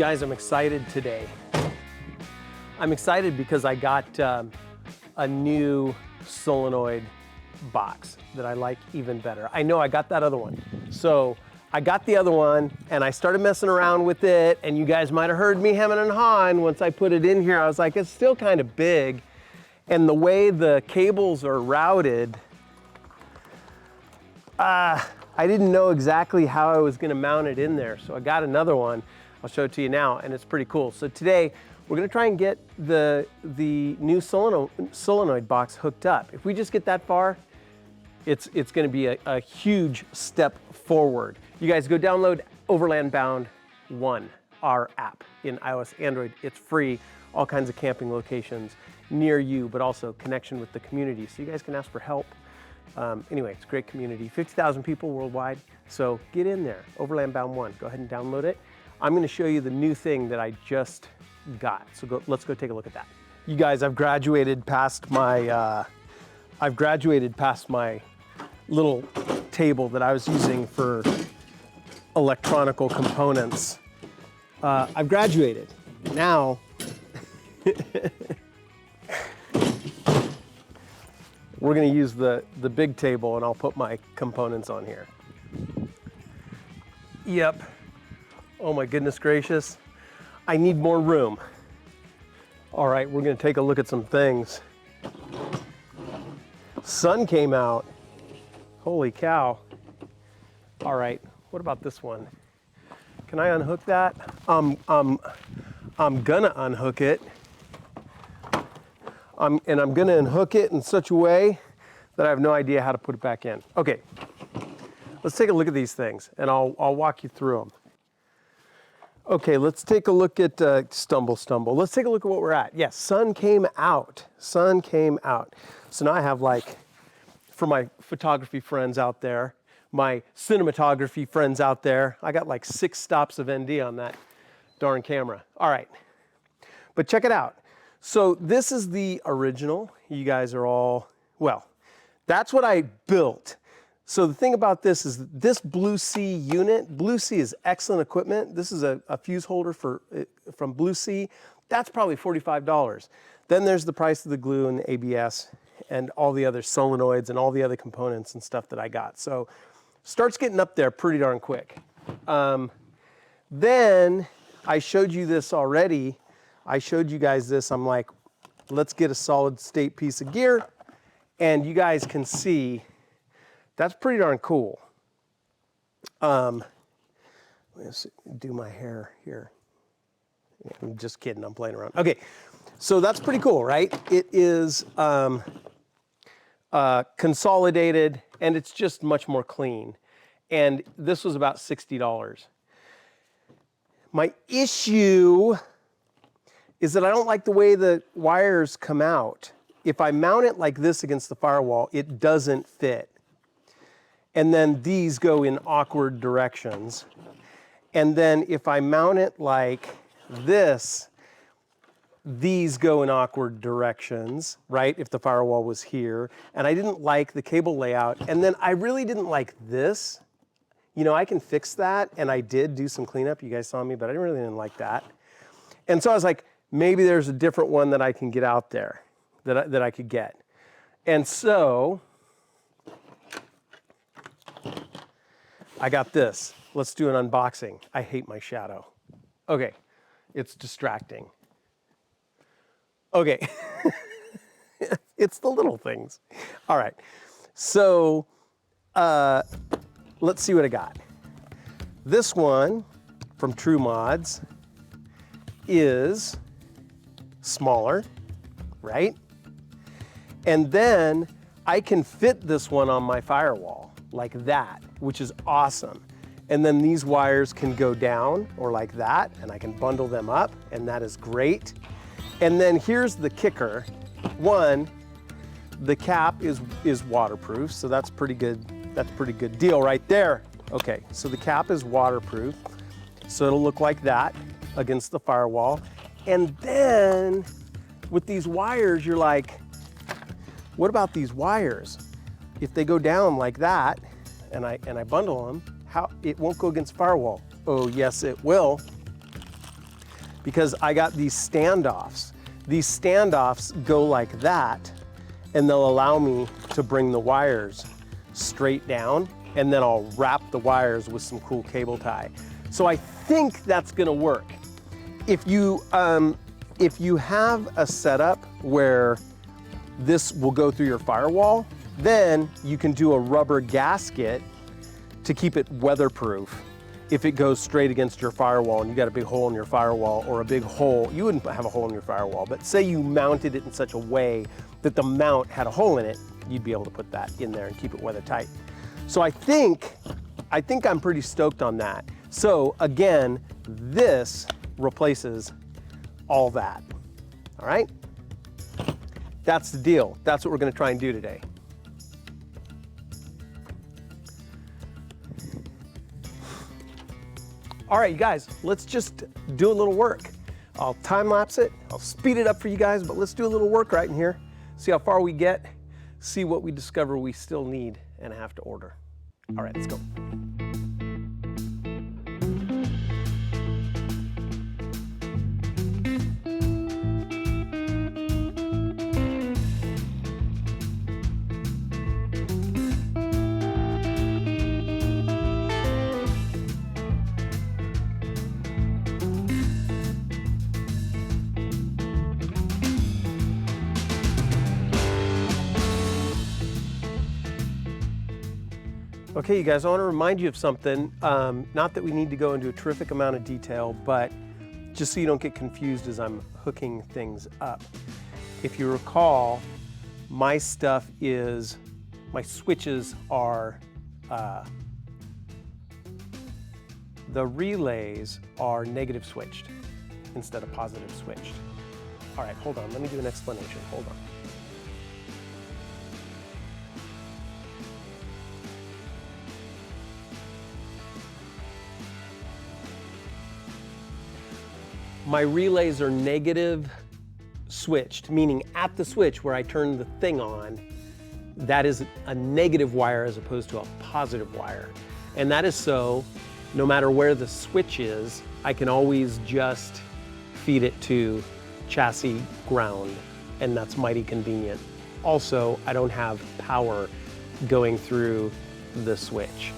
guys, I'm excited today. I'm excited because I got a new solenoid box that I like even better. I know I got that other one. So I got the other one and I started messing around with it, and you guys might have heard me hemming and hawing once I put it in here. I was like, it's still kind of big. And the way the cables are routed, I didn't know exactly how I was gonna mount it in there. So I got another one. I'll show it to you now, and it's pretty cool. So today, we're gonna try and get the new solenoid box hooked up. If we just get that far, it's gonna be a huge step forward. You guys go download Overland Bound One, our app in iOS, Android. It's free, all kinds of camping locations near you, but also connection with the community. So you guys can ask for help. Anyway, it's a great community, 50,000 people worldwide. So get in there, Overland Bound One, go ahead and download it. I'm gonna show you the new thing that I just got. So let's go take a look at that. You guys, I've graduated past my little table that I was using for electronical components. I've graduated. Now, we're gonna use the big table, and I'll put my components on here. Yep. Oh my goodness gracious. I need more room. All right, we're gonna take a look at some things. Sun came out. Holy cow. All right, what about this one? Can I unhook that? I'm gonna unhook it. And I'm gonna unhook it in such a way that I have no idea how to put it back in. Okay, let's take a look at these things, and I'll walk you through them. Okay, let's take a look at, stumble. Let's take a look at what we're at. Yes, sun came out. Sun came out. So now I have, like, for my photography friends out there, my cinematography friends out there, I got like 6 stops of ND on that darn camera. All right, but check it out. So this is the original. You guys are all, well, that's what I built. So the thing about this is this Blue Sea unit, Blue Sea is excellent equipment. This is a fuse holder from Blue Sea. That's probably $45. Then there's the price of the glue and the ABS and all the other solenoids and all the other components and stuff that I got. So starts getting up there pretty darn quick. Then I showed you this already. I showed you guys this. I'm like, let's get a solid state piece of gear. And you guys can see that's pretty darn cool. Let's do my hair here. I'm just kidding, I'm playing around. Okay, so that's pretty cool, right? It is consolidated, and it's just much more clean. And this was about $60. My issue is that I don't like the way the wires come out. If I mount it like this against the firewall, it doesn't fit. And then these go in awkward directions. And then if I mount it like this, these go in awkward directions, right? If the firewall was here. And I didn't like the cable layout. And then I really didn't like this. You know, I can fix that, and I did do some cleanup. You guys saw me, but I really didn't like that. And so I was like, maybe there's a different one that I can get out there, that I could get. And so I got this. Let's do an unboxing. I hate my shadow. Okay, it's distracting. Okay, it's the little things. All right, so let's see what I got. This one from True Mods is smaller, right? And then I can fit this one on my firewall like that, which is awesome. And then these wires can go down or like that, and I can bundle them up, and that is great. And then here's the kicker. One, the cap is waterproof, so that's pretty good. That's a pretty good deal right there. Okay, so the cap is waterproof, so it'll look like that against the firewall. And then with these wires, you're like, what about these wires? If they go down like that, and I bundle them, how it won't go against firewall? Oh yes, it will. because I got these standoffs. These standoffs go like that, and they'll allow me to bring the wires straight down, and then I'll wrap the wires with some cool cable tie. So I think that's gonna work. If you have a setup where this will go through your firewall, then you can do a rubber gasket to keep it weatherproof. If it goes straight against your firewall and you got a big hole in your firewall, or a big hole, you wouldn't have a hole in your firewall, but say you mounted it in such a way that the mount had a hole in it, you'd be able to put that in there and keep it weather tight. So I think I'm pretty stoked on that. So again, this replaces all that, all right? That's the deal. That's what we're gonna try and do today. All right, you guys, let's just do a little work. I'll time lapse it, I'll speed it up for you guys, but let's do a little work right in here. See how far we get, see what we discover we still need and have to order. All right, let's go. Okay, you guys, I want to remind you of something. Not that we need to go into a terrific amount of detail, but just so you don't get confused as I'm hooking things up. If you recall, my switches are, the relays are negative switched instead of positive switched. All right, hold on, let me do an explanation, hold on. My relays are negative switched, meaning at the switch where I turn the thing on, that is a negative wire as opposed to a positive wire. And that is so, no matter where the switch is, I can always just feed it to chassis ground, and that's mighty convenient. Also, I don't have power going through the switch.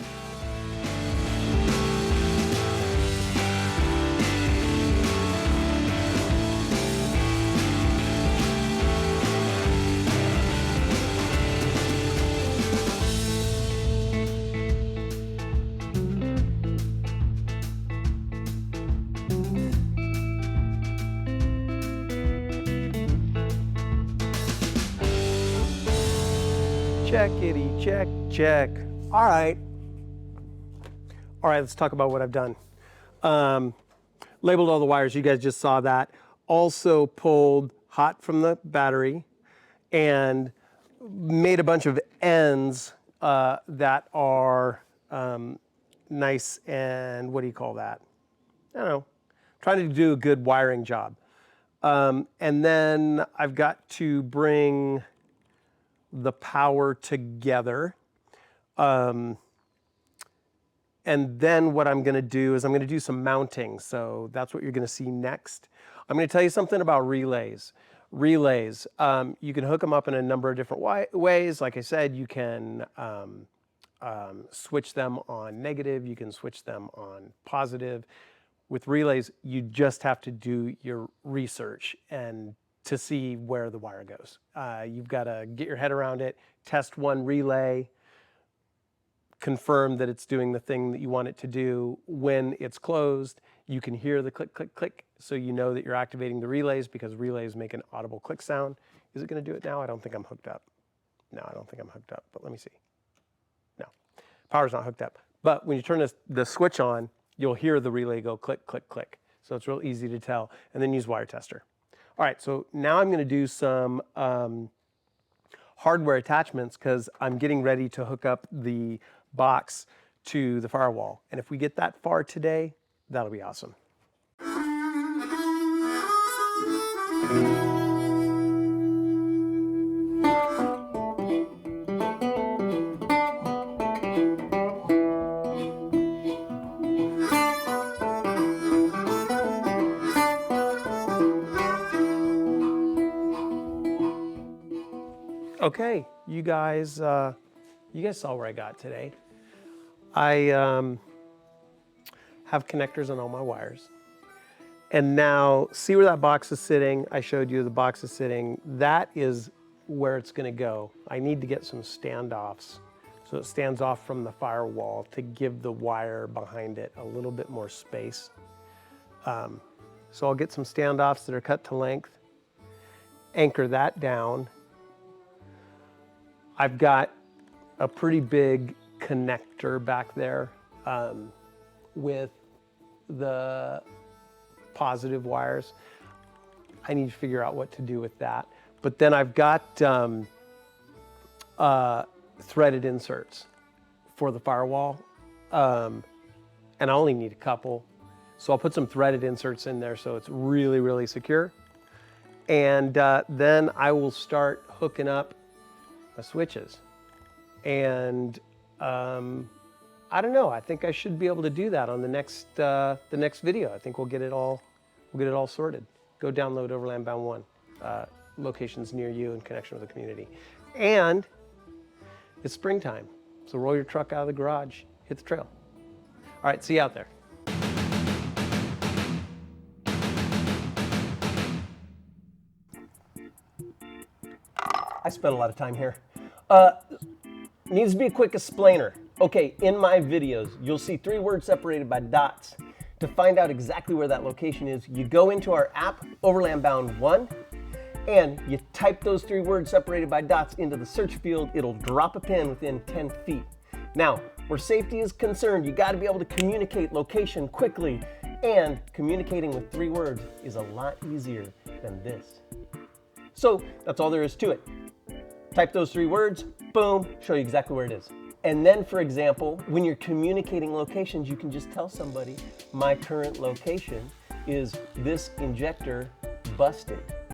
Checkity, check, check. All right, let's talk about what I've done. Labeled all the wires, you guys just saw that. Also pulled hot from the battery and made a bunch of ends that are nice and, what do you call that? I don't know, trying to do a good wiring job. And then I've got to bring the power together. And then what I'm gonna do is I'm gonna do some mounting. So that's what you're gonna see next. I'm gonna tell you something about relays. Relays, you can hook them up in a number of different ways. Like I said, you can switch them on negative, you can switch them on positive. With relays, you just have to do your research and to see where the wire goes. You've got to get your head around it, test one relay, confirm that it's doing the thing that you want it to do. When it's closed, you can hear the click, click, click, so you know that you're activating the relays, because relays make an audible click sound. Is it gonna do it now? I don't think I'm hooked up. No, I don't think I'm hooked up, but let me see. No, power's not hooked up. But when you turn the switch on, you'll hear the relay go click, click, click. So it's real easy to tell, and then use wire tester. All right, so now I'm gonna do some hardware attachments, because I'm getting ready to hook up the box to the firewall. And if we get that far today, that'll be awesome. Okay, you guys saw where I got today. I have connectors on all my wires. And now, see where that box is sitting? I showed you the box is sitting. That is where it's gonna go. I need to get some standoffs so it stands off from the firewall to give the wire behind it a little bit more space. So I'll get some standoffs that are cut to length, anchor that down. I've got a pretty big connector back there with the positive wires. I need to figure out what to do with that. But then I've got threaded inserts for the firewall, and I only need a couple. So I'll put some threaded inserts in there so it's really, really secure. And then I will start hooking up my switches. And I don't know, I think I should be able to do that on the next video. I think we'll get it all sorted. Go download Overland Bound One, locations near you in connection with the community. And it's springtime, so roll your truck out of the garage, hit the trail. All right, see you out there. I spent a lot of time here. Needs to be a quick explainer. Okay, in my videos, you'll see 3 words separated by dots. To find out exactly where that location is, you go into our app, Overland Bound One, and you type those 3 words separated by dots into the search field. It'll drop a pin within 10 feet. Now, where safety is concerned, you gotta be able to communicate location quickly, and communicating with 3 words is a lot easier than this. So, that's all there is to it. Type those 3 words, boom, show you exactly where it is. And then, for example, when you're communicating locations, you can just tell somebody, my current location is this injector busted.